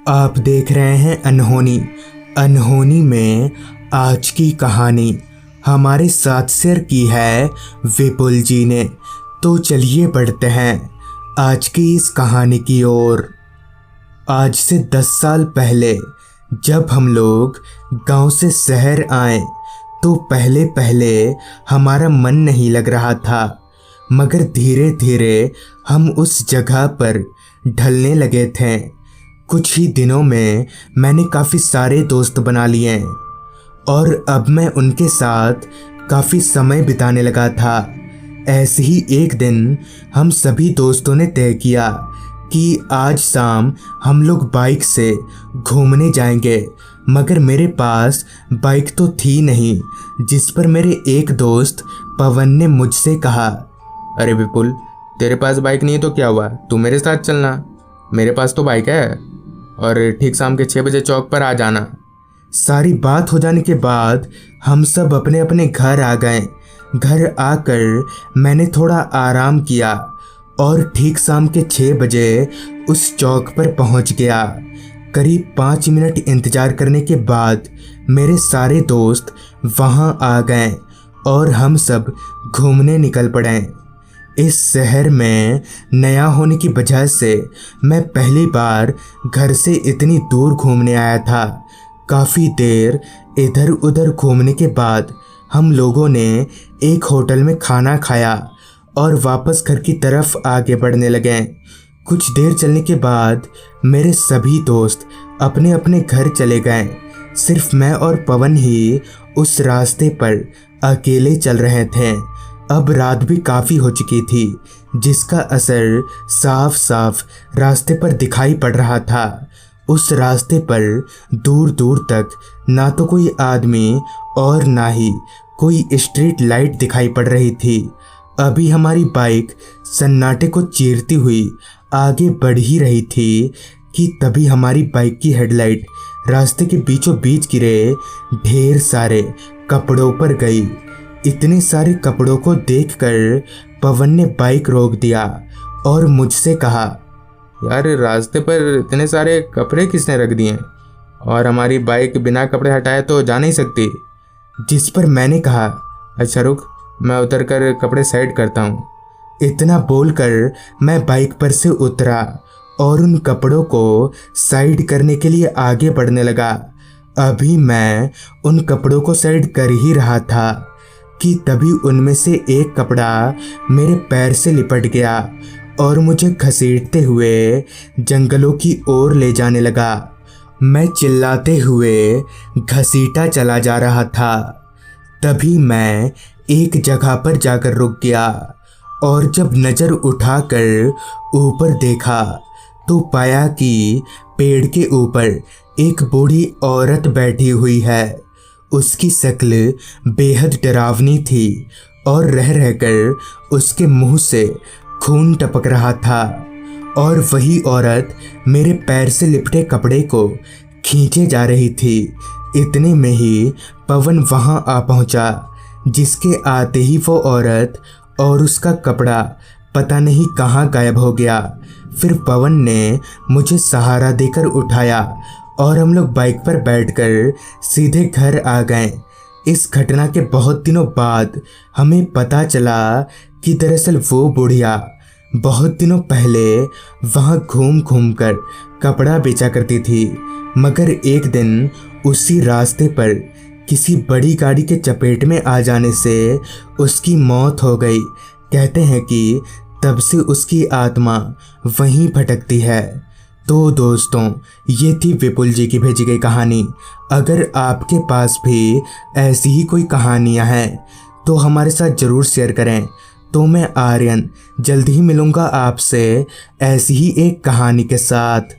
आप देख रहे हैं अनहोनी। अनहोनी में आज की कहानी हमारे साथ शेयर की है विपुल जी ने। तो चलिए बढ़ते हैं आज की इस कहानी की ओर। आज से 10 साल पहले जब हम लोग गांव से शहर आए तो पहले पहले हमारा मन नहीं लग रहा था, मगर धीरे धीरे हम उस जगह पर ढलने लगे थे। कुछ ही दिनों में मैंने काफ़ी सारे दोस्त बना लिए और अब मैं उनके साथ काफ़ी समय बिताने लगा था। ऐसे ही एक दिन हम सभी दोस्तों ने तय किया कि आज शाम हम लोग बाइक से घूमने जाएंगे, मगर मेरे पास बाइक तो थी नहीं, जिस पर मेरे एक दोस्त पवन ने मुझसे कहा, अरे विपुल, तेरे पास बाइक नहीं है तो क्या हुआ, तू मेरे साथ चलना, मेरे पास तो बाइक है और ठीक शाम के 6 बजे चौक पर आ जाना। सारी बात हो जाने के बाद हम सब अपने अपने घर आ गए। घर आकर मैंने थोड़ा आराम किया और ठीक शाम के 6 बजे उस चौक पर पहुंच गया। करीब 5 मिनट इंतज़ार करने के बाद मेरे सारे दोस्त वहां आ गए और हम सब घूमने निकल पड़े। इस शहर में नया होने की वजह से मैं पहली बार घर से इतनी दूर घूमने आया था। काफ़ी देर इधर उधर घूमने के बाद हम लोगों ने एक होटल में खाना खाया और वापस घर की तरफ आगे बढ़ने लगे। कुछ देर चलने के बाद मेरे सभी दोस्त अपने अपने घर चले गए। सिर्फ मैं और पवन ही उस रास्ते पर अकेले चल रहे थे। अब रात भी काफ़ी हो चुकी थी, जिसका असर साफ साफ रास्ते पर दिखाई पड़ रहा था। उस रास्ते पर दूर दूर तक ना तो कोई आदमी और ना ही कोई स्ट्रीट लाइट दिखाई पड़ रही थी। अभी हमारी बाइक सन्नाटे को चीरती हुई आगे बढ़ ही रही थी कि तभी हमारी बाइक की हेडलाइट रास्ते के बीचों बीच गिरे ढेर सारे कपड़ों पर गई। इतने सारे कपड़ों को देखकर पवन ने बाइक रोक दिया और मुझसे कहा, यार रास्ते पर इतने सारे कपड़े किसने रख दिए और हमारी बाइक बिना कपड़े हटाए तो जा नहीं सकती। जिस पर मैंने कहा, अच्छा रुक, मैं उतर कर कपड़े साइड करता हूँ। इतना बोलकर मैं बाइक पर से उतरा और उन कपड़ों को साइड करने के लिए आगे बढ़ने लगा। अभी मैं उन कपड़ों को साइड कर ही रहा था कि तभी उनमें से एक कपड़ा मेरे पैर से लिपट गया और मुझे घसीटते हुए जंगलों की ओर ले जाने लगा। मैं चिल्लाते हुए घसीटा चला जा रहा था। तभी मैं एक जगह पर जाकर रुक गया और जब नज़र उठाकर ऊपर देखा तो पाया कि पेड़ के ऊपर एक बूढ़ी औरत बैठी हुई है। उसकी शक्ल बेहद डरावनी थी और रह रहकर उसके मुंह से खून टपक रहा था और वही औरत मेरे पैर से लिपटे कपड़े को खींचे जा रही थी। इतने में ही पवन वहां आ पहुंचा, जिसके आते ही वो औरत और उसका कपड़ा पता नहीं कहां गायब हो गया। फिर पवन ने मुझे सहारा देकर उठाया और हम लोग बाइक पर बैठकर सीधे घर आ गए। इस घटना के बहुत दिनों बाद हमें पता चला कि दरअसल वो बुढ़िया बहुत दिनों पहले वहाँ घूम घूम कर कपड़ा बेचा करती थी, मगर एक दिन उसी रास्ते पर किसी बड़ी गाड़ी के चपेट में आ जाने से उसकी मौत हो गई। कहते हैं कि तब से उसकी आत्मा वहीं भटकती है। तो दोस्तों, ये थी विपुल जी की भेजी गई कहानी। अगर आपके पास भी ऐसी ही कोई कहानियाँ हैं तो हमारे साथ ज़रूर शेयर करें। तो मैं आर्यन जल्द ही मिलूँगा आपसे ऐसी ही एक कहानी के साथ।